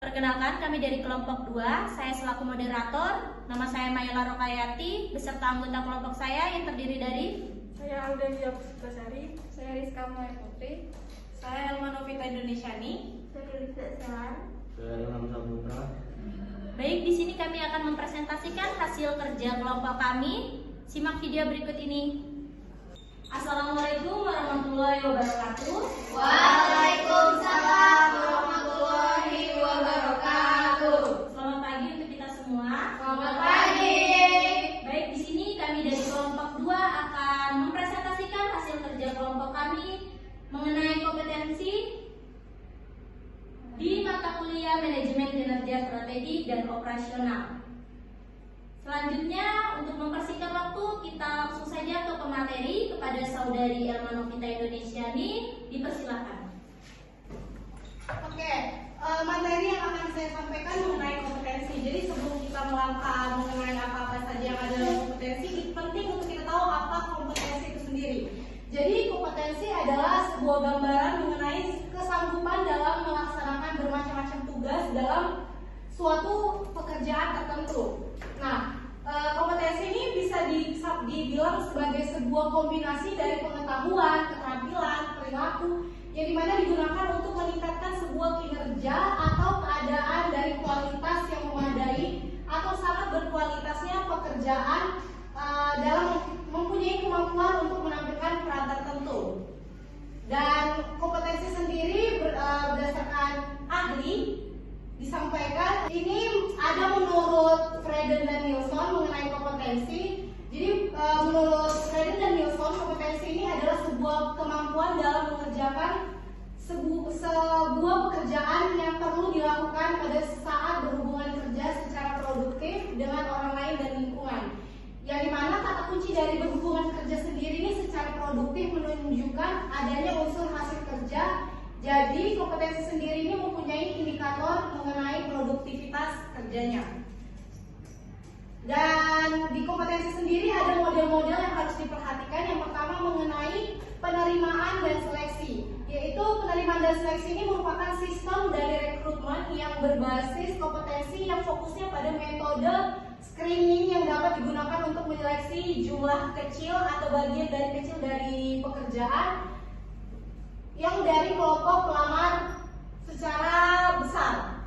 Perkenalkan, kami dari kelompok 2, saya selaku moderator, nama saya Mayela Rokayati, beserta anggota kelompok saya yang terdiri dari saya Audelia Puspitasari, saya Rizka Maya Putri, saya Elma Novita Indonesiani, saya Rizka Selan, saya Ilham Saputra. Baik, di sini kami akan mempresentasikan hasil kerja kelompok kami. Simak video berikut ini. Assalamualaikum warahmatullahi wabarakatuh. Waalaikumsalam warahmatullahi wabarakatuh. Selamat pagi untuk kita semua. Selamat pagi. Baik, di sini kami dari kelompok 2 akan mempresentasikan hasil kerja kelompok kami mengenai kompetensi di mata kuliah Manajemen Kinerja Strategi dan Operasional. Selanjutnya, untuk mempersingkat waktu, kita langsung saja ke pemateri. Kepada saudari Elma Novita Indonesiani, dipersilakan. Oke, materi yang akan saya sampaikan mengenai kompetensi. Jadi sebelum kita melangkah mengenai apa-apa saja yang ada dalam kompetensi, penting untuk kita tahu apa kompetensi itu sendiri. Jadi kompetensi adalah sebuah gambaran mengenai kesanggupan dalam melaksanakan bermacam-macam tugas dalam suatu pekerjaan tertentu. Nah, kompetensi ini bisa dibilang sebagai sebuah kombinasi dari pengetahuan, keterampilan, perilaku yang dimana digunakan untuk meningkatkan sebuah kinerja atau keadaan dari kualitas yang memadai atau sangat berkualitasnya pekerjaan dalam mempunyai kemampuan untuk menampilkan peran tertentu. Dan kompetensi sendiri berdasarkan ahli disampaikan ini ada menurut Freden dan Nilsson mengenai kompetensi. Jadi menurut Freden dan Nilsson, kompetensi ini adalah sebuah kemampuan dalam mengerjakan sebuah pekerjaan yang perlu dilakukan pada saat berhubungan kerja secara produktif dengan orang lain dan lingkungan. Yang dimana kata kunci dari berhubungan kerja sendiri ini secara produktif menunjukkan adanya unsur hasil kerja. Jadi kompetensi sendiri ini mempunyai indikator mengenai produktivitas kerjanya. Dan di kompetensi sendiri ada model-model yang harus diperhatikan. Yang pertama mengenai penerimaan dan seleksi, yaitu penerimaan dan seleksi ini merupakan sistem dari rekrutmen yang berbasis kompetensi yang fokusnya pada metode screening yang dapat digunakan untuk menyeleksi jumlah kecil atau bagian dari kecil dari pekerjaan yang dari kelompok pelamar secara besar.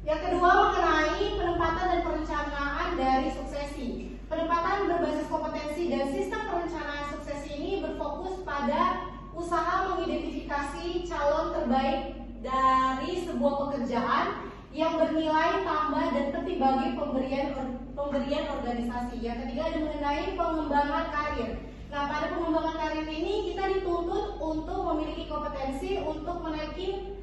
Yang kedua mengenai penempatan dan perencanaan dari suksesi. Penempatan berbasis kompetensi dan sistem perencanaan suksesi ini berfokus pada usaha mengidentifikasi calon terbaik dari sebuah pekerjaan yang bernilai tambah dan penting bagi pemberian organisasi. Yang ketiga ada mengenai pengembangan karir. Nah, pada pengembangan karir ini kita dituntut untuk memiliki kompetensi untuk menaiki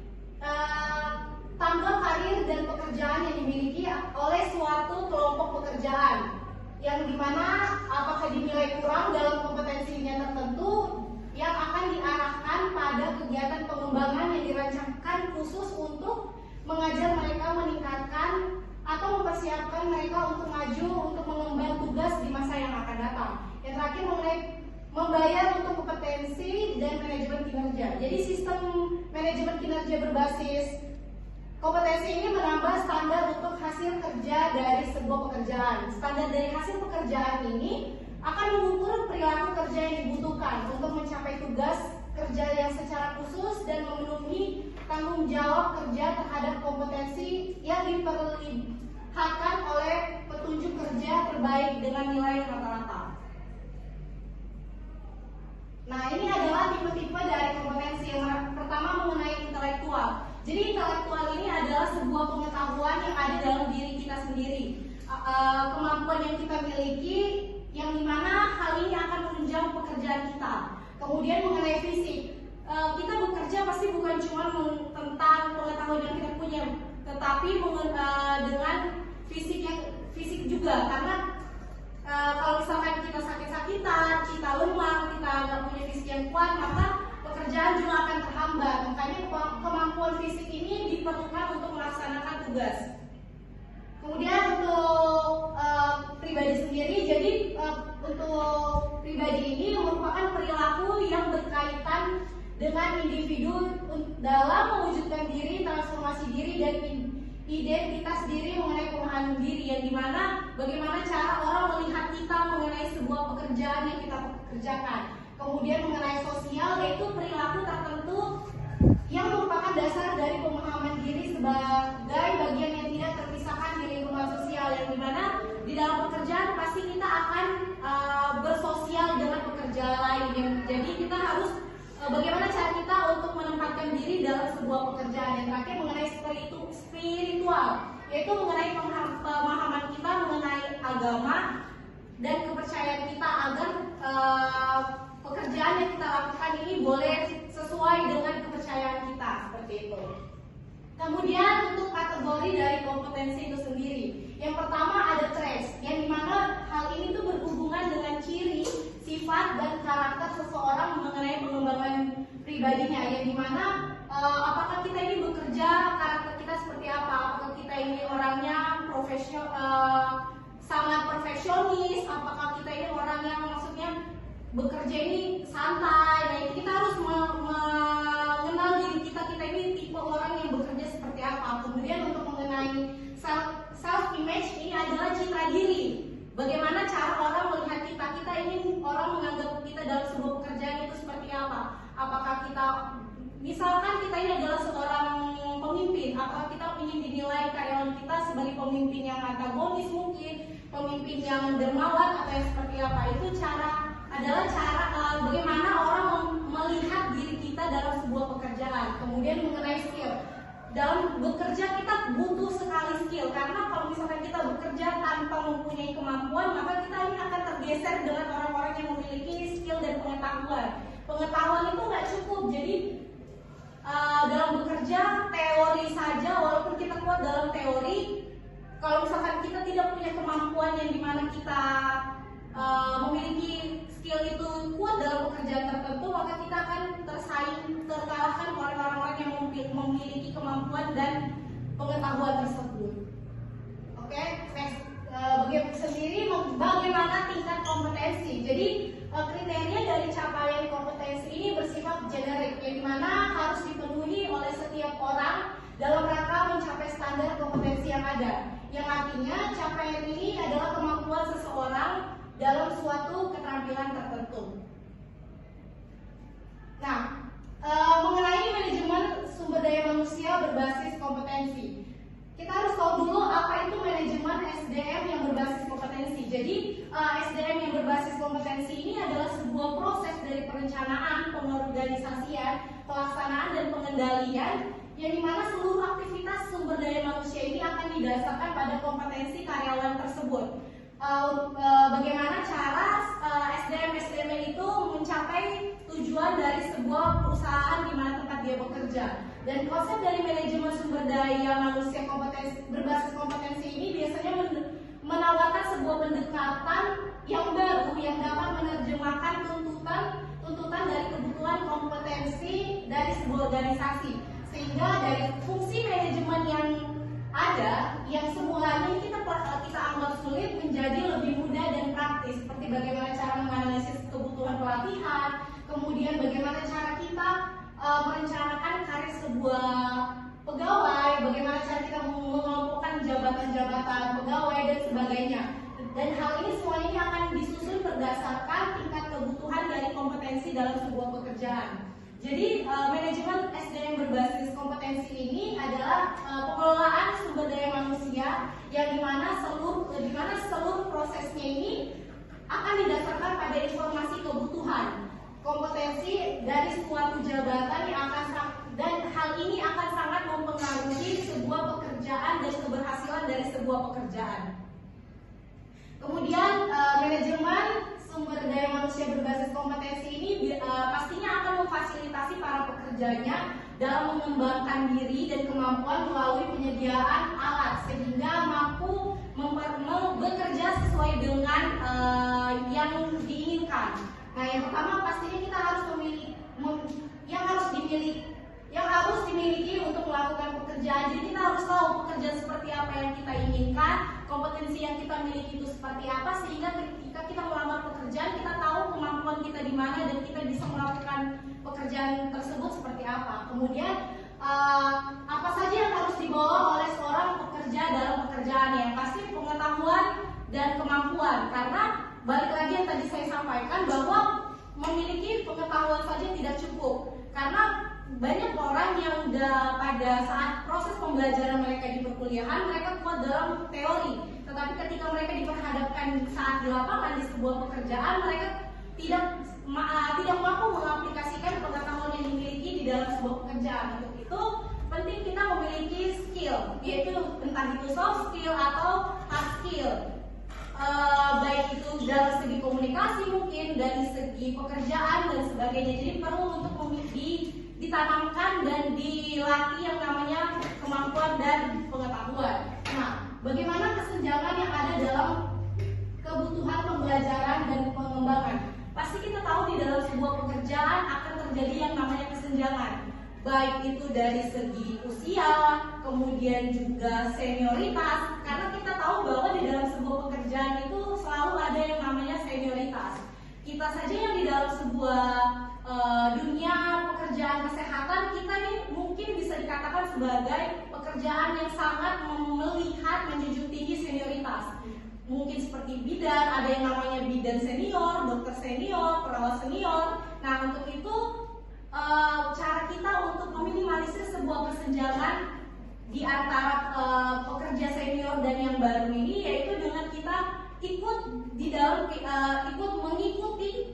tangga karir dan pekerjaan yang dimiliki oleh suatu kelompok pekerjaan, yang dimana apakah dinilai kurang dalam kompetensinya tertentu yang akan diarahkan pada kegiatan pengembangan yang dirancangkan khusus untuk mengajar mereka meningkatkan atau mempersiapkan mereka untuk maju untuk mengemban tugas di masa yang akan datang. Yang terakhir mengenai membayar untuk kompetensi dan manajemen kinerja. Jadi sistem manajemen kinerja berbasis kompetensi ini menambah standar untuk hasil kerja dari sebuah pekerjaan. Standar dari hasil pekerjaan ini akan mengukur perilaku kerja yang dibutuhkan untuk mencapai tugas kerja yang secara khusus dan memenuhi tanggung jawab kerja terhadap kompetensi yang diperlihatkan oleh petunjuk kerja terbaik dengan nilai rata-rata. Nah, ini adalah tipe-tipe dari kompetensi. Yang pertama mengenai intelektual. Jadi intelektual ini adalah sebuah pengetahuan yang ada dalam diri kita sendiri, kemampuan yang kita miliki, yang dimana hal ini akan menunjang pekerjaan kita. Kemudian mengenai fisik, kita bekerja pasti bukan cuma tentang pengetahuan yang kita punya, tetapi dengan fisik juga, karena kalau misalkan kita sakit-sakitan, kita lemah, kita nggak punya fisik yang kuat, maka pekerjaan juga akan terhambat. Makanya kemampuan fisik ini diperlukan untuk melaksanakan tugas. Kemudian untuk pribadi sendiri, jadi untuk pribadi ini merupakan perilaku yang berkaitan dengan individu dalam mewujudkan diri, transformasi diri dan identitas diri mengenai pemahaman diri, yang dimana bagaimana cara orang melihat kita mengenai sebuah pekerjaan yang kita kerjakan. Kemudian mengenai sosial, yaitu perilaku tertentu yang merupakan dasar dari pemahaman diri sebagai bagian yang tidak terpisahkan di lingkungan sosial, yang dimana di dalam pekerjaan pasti kita akan bersosial dengan pekerja lain. Jadi kita harus bagaimana cara kita untuk menempatkan diri dalam sebuah pekerjaan. Yang terakhir mengenai spiritual, yaitu mengenai pemahaman kita mengenai agama dan kepercayaan kita agar pekerjaan yang kita lakukan ini boleh sesuai dengan kepercayaan kita, seperti itu. Kemudian untuk kategori dari kompetensi itu sendiri, yang pertama ada traits, yang dimana hal ini tuh berhubungan dengan ciri, sifat dan karakter seseorang mengenai pengembangan pribadinya, yang dimana apakah kita ini bekerja, karakter kita seperti apa, apakah kita ini orangnya sangat perfeksionis, apakah kita ini orang yang maksudnya bekerja ini santai. Nah, kita harus mengenal diri kita ini tipe orang yang bekerja seperti apa. Kemudian untuk mengenai self image, ini adalah citra diri. Bagaimana cara orang melihat kita ini orang menganggap kita dalam sebuah pekerjaan itu seperti apa. Apakah kita, misalkan kita ini adalah seorang pemimpin, apakah kita ingin dinilai karyawan kita sebagai pemimpin yang antagonis mungkin, pemimpin yang dermawan atau yang seperti apa. Itu adalah cara bagaimana orang melihat diri kita dalam sebuah pekerjaan. Kemudian mengenai skill, dalam bekerja kita butuh sekali skill, karena kalau misalkan kita bekerja tanpa mempunyai kemampuan, maka kita ini akan tergeser dengan orang-orang yang memiliki skill dan pengetahuan. Pengetahuan itu nggak cukup, jadi dalam bekerja teori saja, walaupun kita kuat dalam teori, kalau misalkan kita tidak punya kemampuan yang dimana kita memiliki skill itu kuat dalam pekerjaan tertentu, maka kita akan terkalahkan oleh orang-orang yang memiliki kemampuan dan pengetahuan tersebut. Oke, next, bagaimana tingkat kompetensi. Jadi kriteria dari capaian kompetensi ini bersifat generik, yang dimana harus dipenuhi oleh setiap orang dalam rangka mencapai standar kompetensi yang ada. Yang artinya capaian ini adalah kemampuan seseorang dalam suatu keterampilan tertentu. Nah, mengenai manajemen sumber daya manusia berbasis kompetensi, kita harus tahu dulu apa itu manajemen SDM yang berbasis kompetensi. Jadi SDM yang berbasis kompetensi ini adalah sebuah proses dari perencanaan, pengorganisasian, pelaksanaan dan pengendalian, yang dimana seluruh aktivitas sumber daya manusia ini akan didasarkan pada kompetensi karyawan tersebut. Bagaimana cara SDM itu mencapai tujuan dari sebuah perusahaan di mana tempat dia bekerja. Dan konsep dari manajemen sumber daya manusia berbasis kompetensi ini biasanya menawarkan sebuah pendekatan yang baru yang dapat menerjemahkan tuntutan dari kebutuhan kompetensi dari sebuah organisasi, sehingga dari fungsi manajemen yang ada, yang semulanya kita anggap sulit, menjadi lebih mudah dan praktis, seperti bagaimana cara menganalisis kebutuhan pelatihan, kemudian bagaimana cara kita merencanakan karir sebuah pegawai, bagaimana cara kita mengelompokkan jabatan-jabatan pegawai dan sebagainya. Dan hal ini semuanya ini akan disusun berdasarkan tingkat kebutuhan dari kompetensi dalam sebuah pekerjaan. Jadi manajemen SDM berbasis kompetensi ini adalah pengelolaan sumber daya manusia yang dimana seluruh prosesnya ini akan didasarkan pada informasi kebutuhan kompetensi dari suatu jabatan yang dan hal ini akan sangat mempengaruhi sebuah pekerjaan dan keberhasilan dari sebuah pekerjaan. Kemudian manajemen sumber daya manusia berbasis kompetensi ini pastinya akan memfasilitasi para pekerjanya dalam mengembangkan diri dan kemampuan melalui penyediaan alat sehingga mampu bekerja sesuai dengan yang diinginkan. Nah, yang pertama pastinya kita harus harus dimiliki untuk melakukan pekerjaan. Jadi kita harus tahu pekerjaan seperti apa yang kita inginkan, kompetensi yang kita miliki itu seperti apa, sehingga ketika kita melamar pekerjaan kita tahu kemampuan kita di mana dan kita bisa melakukan pekerjaan tersebut seperti apa. Kemudian apa saja yang harus dibawa oleh seorang pekerja dalam pekerjaannya. Yang pasti pengetahuan dan kemampuan, karena balik lagi yang tadi saya sampaikan bahwa memiliki pengetahuan saja tidak cukup, karena banyak orang yang pada saat proses pembelajaran mereka di perkuliahan mereka kuat dalam teori, tetapi ketika mereka diperhadapkan saat di lapangan di sebuah pekerjaan mereka tidak mampu mengaplikasikan pengetahuan yang dimiliki di dalam sebuah pekerjaan. Untuk itu penting kita memiliki skill, yaitu entah itu soft skill atau hard skill, baik itu dalam segi komunikasi mungkin, dari segi pekerjaan dan sebagainya. Jadi perlu untuk ditanamkan dan dilatih yang namanya kemampuan dan pengetahuan. Nah, bagaimana kesenjangan yang ada dalam kebutuhan pembelajaran dan pengembangan? Pasti kita tahu di dalam sebuah pekerjaan akan terjadi yang namanya kesenjangan, baik itu dari segi usia, kemudian juga senioritas, karena kita tahu bahwa di dalam sebuah pekerjaan itu selalu ada yang namanya senioritas. Kita saja yang di dalam sebuah dunia pekerjaan kesehatan, kita ini mungkin bisa dikatakan sebagai pekerjaan yang sangat melihat menjunjung tinggi senioritas. Mungkin seperti bidan, ada yang namanya bidan senior, dokter senior, perawat senior. Nah, untuk itu cara kita untuk meminimalisir sebuah kesenjangan di antara pekerja senior dan yang baru ini, yaitu dengan kita ikut mengikuti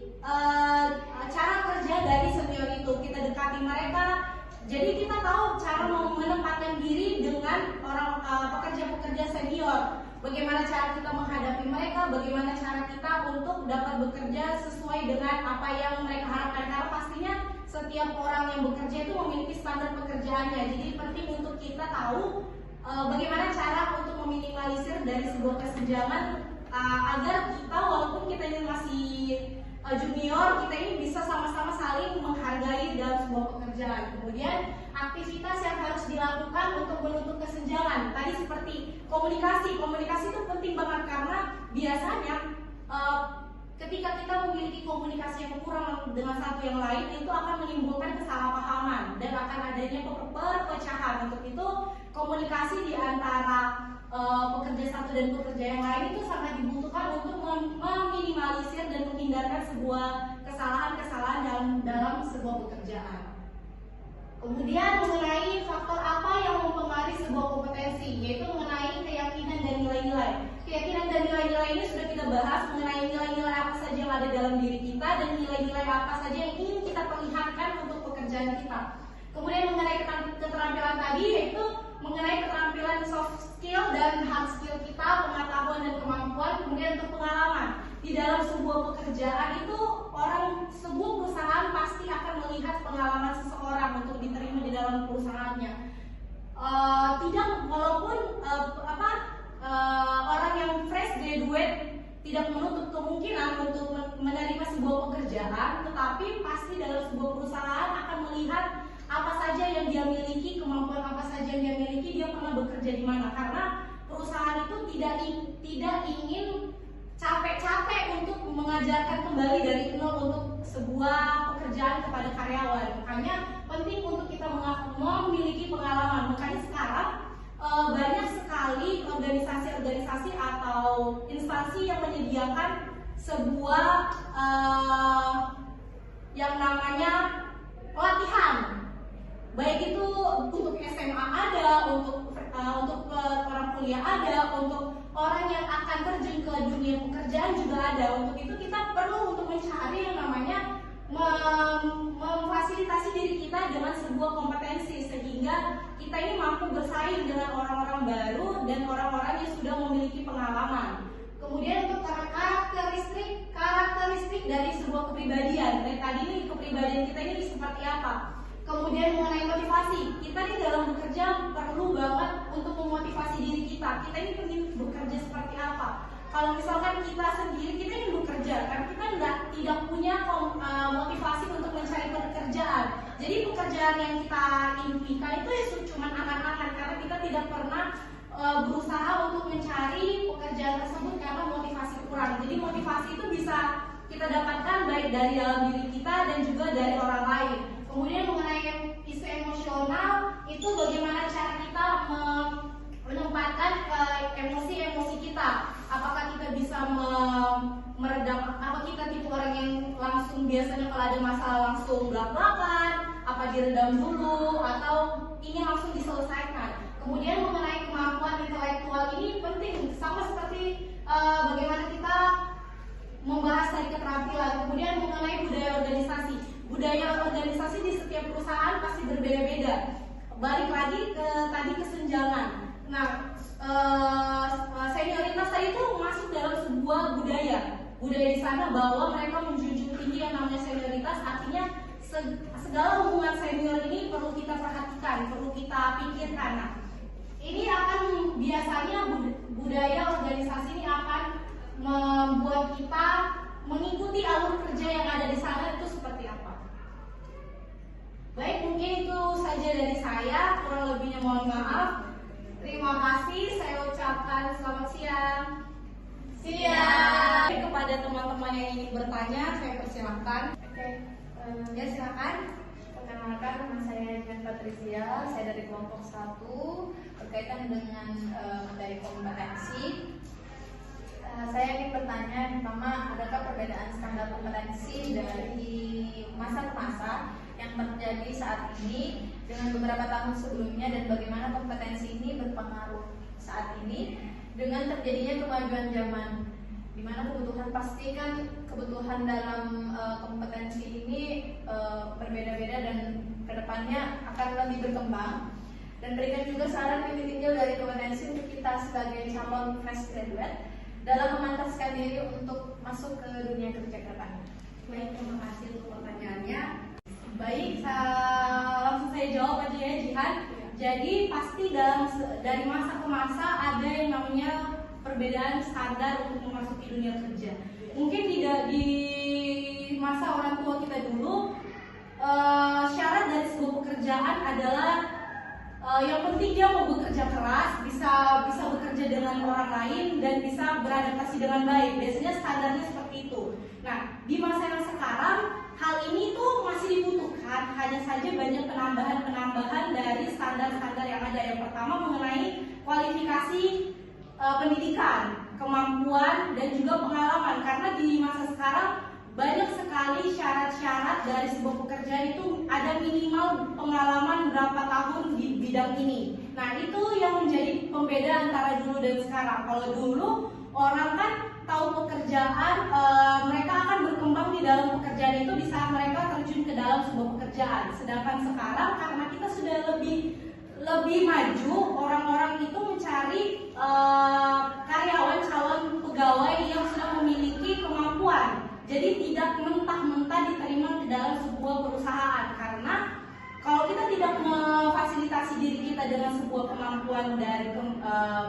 cara kerja dari senior itu. Kita dekati mereka, jadi kita tahu cara menempatkan diri dengan orang pekerja-pekerja senior. Bagaimana cara kita menghadapi mereka, bagaimana cara kita untuk dapat bekerja sesuai dengan apa yang mereka harapkan. Karena pastinya setiap orang yang bekerja itu memiliki standar pekerjaannya. Jadi penting untuk kita tahu bagaimana cara untuk meminimalisir dari sebuah kesenjangan, agar kita walaupun kita ini masih junior, kita ini bisa sama-sama saling menghargai dalam sebuah pekerjaan. Kemudian aktivitas yang harus dilakukan untuk menutup kesenjangan. Tadi seperti komunikasi itu penting banget, karena biasanya ketika kita memiliki komunikasi yang kurang dengan satu yang lain, itu akan menimbulkan kesalahpahaman dan akan adanya perpecahan. Untuk itu komunikasi di antara pekerja satu dan pekerja yang lain itu sangat dibutuhkan untuk meminimalisir dan menghindarkan sebuah kesalahan-kesalahan dalam sebuah pekerjaan. Kemudian mengenai faktor apa yang mempengaruhi sebuah kompetensi, yaitu mengenai keyakinan dan nilai-nilai. Keyakinan dan nilai-nilai ini sudah kita bahas, mengenai nilai-nilai apa saja yang ada dalam diri kita dan nilai-nilai apa saja yang ingin kita perlihatkan untuk pekerjaan kita. Kemudian mengenai keterampilan tadi, yaitu mengenai keterampilan soft skill dan hard skill kita, pengetahuan dan kemampuan. Kemudian untuk pengalaman di dalam sebuah pekerjaan itu, sebuah perusahaan pasti akan melihat pengalaman seseorang untuk diterima di dalam perusahaannya. Tidak, walaupun orang yang fresh graduate tidak menutup kemungkinan untuk menerima sebuah pekerjaan, tetapi pasti dalam sebuah perusahaan akan melihat apa saja yang dia miliki, kemampuan apa saja yang dia miliki, dia pernah bekerja di mana. Karena perusahaan itu tidak ingin capek-capek untuk mengajarkan kembali dari nol untuk sebuah pekerjaan kepada karyawan. Makanya penting untuk kita memiliki pengalaman. Makanya sekarang banyak sekali organisasi-organisasi atau instansi yang menyediakan sebuah yang namanya pelatihan. Baik itu untuk SMA ada, untuk orang kuliah ada, untuk orang yang akan terjun ke dunia pekerjaan juga ada. Untuk itu kita perlu untuk mencari yang namanya memfasilitasi diri kita dengan sebuah kompetensi, sehingga kita ini mampu bersaing dengan orang-orang baru dan orang-orang yang sudah memiliki pengalaman. Kemudian untuk karakteristik dari sebuah kepribadian. Tadi ini kepribadian kita ini seperti apa? Kemudian mengenai motivasi, kita ini dalam bekerja perlu banget untuk memotivasi diri kita. Kita ini ingin bekerja seperti apa? Kalau misalkan kita sendiri, kita ingin bekerja, karena kita tidak punya motivasi untuk mencari pekerjaan. Jadi pekerjaan yang kita impikan itu ya cuma angan-angan, karena kita tidak pernah berusaha untuk mencari pekerjaan tersebut karena motivasi kurang. Jadi motivasi itu bisa kita dapatkan baik dari dalam diri kita dan juga dari orang lain. Kemudian mengenai isu emosional, itu bagaimana cara kita menempatkan emosi-emosi kita. Apakah kita bisa meredam, apa kita tipe orang yang langsung biasanya kalau ada masalah langsung belak-belakan, apa diredam dulu atau ini langsung diselesaikan. Kemudian mengenai kemampuan intelektual ini penting, sama seperti bagaimana kita membahas tadi keterampilan. Kemudian mengenai budaya organisasi. Budaya organisasi di setiap perusahaan pasti berbeda-beda. Balik lagi ke tadi kesenjangan. Nah, senioritas tadi itu masuk dalam sebuah budaya. Budaya di sana bahwa mereka menjunjung tinggi yang namanya senioritas, artinya segala hubungan senior ini perlu kita perhatikan, perlu kita pikirkan. Nah, ini akan biasanya budaya organisasi ini akan membuat kita mengikuti alur kerja yang ada di sana itu seperti apa. Baik, mungkin itu saja dari saya, kurang lebihnya mohon maaf. Terima kasih, saya ucapkan selamat siang. Siang. Kepada teman-teman yang ingin bertanya, saya persilahkan. Oke, Ya, silakan. perkenalkan nama saya Jen Patricia, saya dari kelompok 1 berkaitan dengan materi kompetensi. Saya ingin bertanya, yang pertama, adakah perbedaan standar kompetensi dari masa ke masa yang terjadi saat ini dengan beberapa tahun sebelumnya, dan bagaimana kompetensi ini berpengaruh saat ini dengan terjadinya kemajuan zaman, di mana kebutuhan, pasti kan kebutuhan dalam kompetensi ini berbeda-beda dan kedepannya akan lebih berkembang. Dan berikan juga saran yang ditinjau dari kompetensi untuk kita sebagai calon fresh graduate dalam memantaskan diri untuk masuk ke dunia kerja ke depan. Baik, terima kasih untuk pertanyaannya. Baik, langsung saya jawab aja ya, Jihan. Jadi pasti dari masa ke masa ada yang namanya perbedaan standar untuk memasuki dunia kerja. Mungkin tidak di masa orang tua kita dulu, syarat dari sebuah pekerjaan adalah yang penting dia mau bekerja keras, bisa bekerja dengan orang lain, dan bisa beradaptasi dengan baik. Biasanya standarnya seperti itu. Nah, di masa yang sekarang hal ini tuh masih dibutuhkan, hanya saja banyak penambahan dari standar-standar yang ada. Yang pertama mengenai kualifikasi pendidikan, kemampuan, dan juga pengalaman. Karena di masa sekarang banyak sekali syarat-syarat dari sebuah pekerjaan itu ada minimal pengalaman berapa tahun di bidang ini. Nah, itu yang menjadi pembeda antara dulu dan sekarang. Kalau dulu orang kan tahu pekerjaan, mereka akan berkembang di dalam pekerjaan itu di saat mereka terjun ke dalam sebuah pekerjaan. Sedangkan sekarang karena kita sudah lebih maju, orang-orang itu mencari karyawan calon pegawai yang sudah memiliki kemampuan. Jadi tidak mentah-mentah diterima ke dalam sebuah perusahaan, karena kalau kita tidak memfasilitasi diri kita dengan sebuah kemampuan dan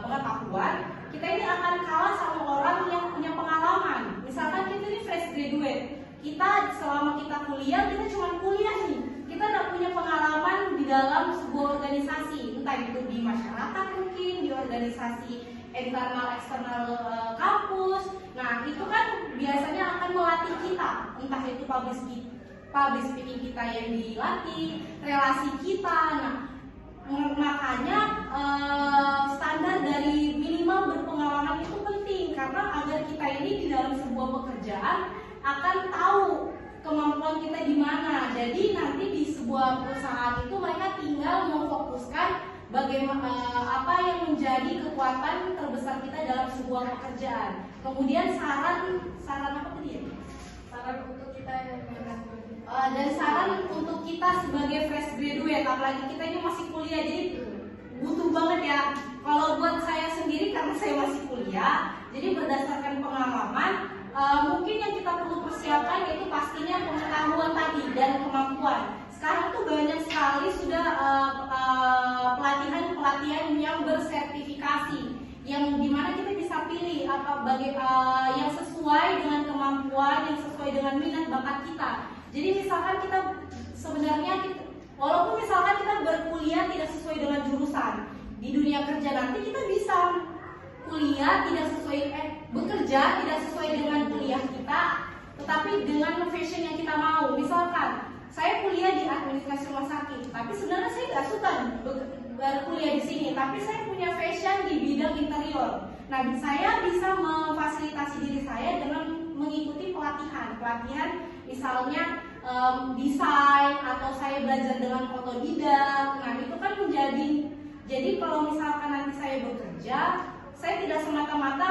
pengetahuan, kita ini akan kalah sama orang yang punya pengalaman. Misalkan kita ini fresh graduate, kita selama kita kuliah, kita cuma kuliah nih, kita tidak punya pengalaman di dalam sebuah organisasi, entah itu di masyarakat mungkin, di organisasi internal eksternal kampus. Nah, itu kan biasanya akan melatih kita, entah itu public speaking kita yang dilatih, relasi kita. Nah, makanya standar dari minimal berpengalaman itu penting, karena agar kita ini di dalam sebuah pekerjaan akan tahu kemampuan kita di mana. Jadi nanti di sebuah perusahaan itu mereka tinggal memfokuskan bagaimana apa yang menjadi kekuatan terbesar kita dalam sebuah pekerjaan. Kemudian saran apa tadi ya? Saran untuk kita yang Dan saran untuk kita sebagai fresh graduate, apalagi kita ini masih kuliah, jadi butuh banget ya. Kalau buat saya sendiri, karena saya masih kuliah, jadi berdasarkan pengalaman, mungkin yang kita perlu persiapkan yaitu pastinya pengetahuan tadi dan kemampuan. Sekarang tuh banyak sekali sudah pelatihan yang bersertifikasi, yang dimana kita bisa pilih yang sesuai dengan kemampuan, yang sesuai dengan minat bakat kita. Jadi misalkan kita sebenarnya walaupun misalkan kita berkuliah tidak sesuai dengan jurusan, di dunia kerja nanti kita bisa kuliah tidak sesuai bekerja tidak sesuai dengan kuliah kita, tetapi dengan passion yang kita mau. Misalkan saya kuliah di administrasi rumah sakit, tapi sebenarnya saya nggak suka berkuliah di sini, tapi saya punya passion di bidang interior. Nah, saya bisa memfasilitasi diri saya dengan mengikuti pelatihan misalnya desain, atau saya belajar dengan otodidak. Nah, itu kan jadi kalau misalkan nanti saya bekerja, saya tidak semata-mata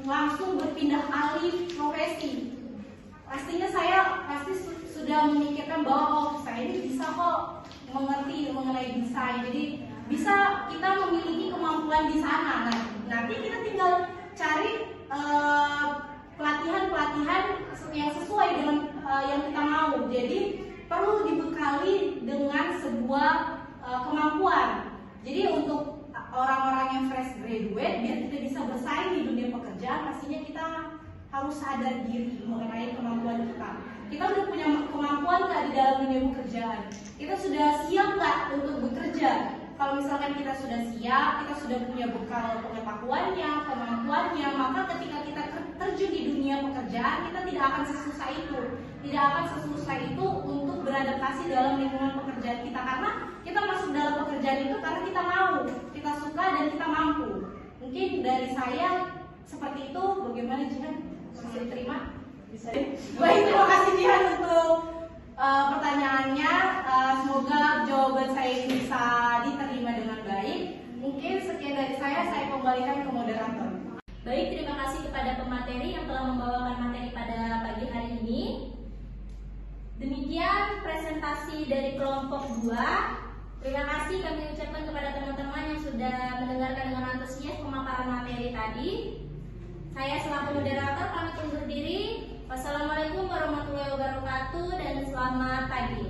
langsung berpindah alih profesi. Pastinya saya sudah memikirkan bahwa saya ini bisa kok mengerti mengenai desain, jadi bisa kita memiliki kemampuan di sana. Nah, nanti kita tinggal cari pelatihan yang sesuai dengan yang kita mau. Jadi perlu dibekali dengan sebuah kemampuan. Jadi untuk orang-orang yang fresh graduate, biar kita bisa bersaing di dunia pekerjaan, pastinya kita harus sadar diri mengenai kemampuan kita. Kita udah punya kemampuan nggak di dalam dunia pekerjaan? Kita sudah siap nggak untuk bekerja? Kalau misalkan kita sudah siap, kita sudah punya bekal pengetahuannya, kemampuannya, maka ketika kita terjun di dunia pekerjaan, kita tidak akan sesusah itu. Tidak akan sesusah itu untuk beradaptasi dalam lingkungan pekerjaan kita, karena kita masuk dalam pekerjaan itu karena kita mau, kita suka dan kita mampu. Mungkin dari saya seperti itu. Bagaimana Jihan? Bisa diterima? Bisa. Baik, terima kasih Jihan untuk pertanyaannya. Semoga jawaban saya ini bisa diterima dengan baik. Mungkin sekian dari saya kembalikan ke moderator. Baik, terima kasih kepada pemateri yang telah membawakan materi pada pagi hari ini. Demikian presentasi dari kelompok 2. Terima kasih kami ucapkan kepada teman-teman yang sudah mendengarkan dengan antusias pemaparan materi tadi. Saya selaku moderator pamit undur diri. Wassalamualaikum warahmatullahi wabarakatuh dan selamat pagi.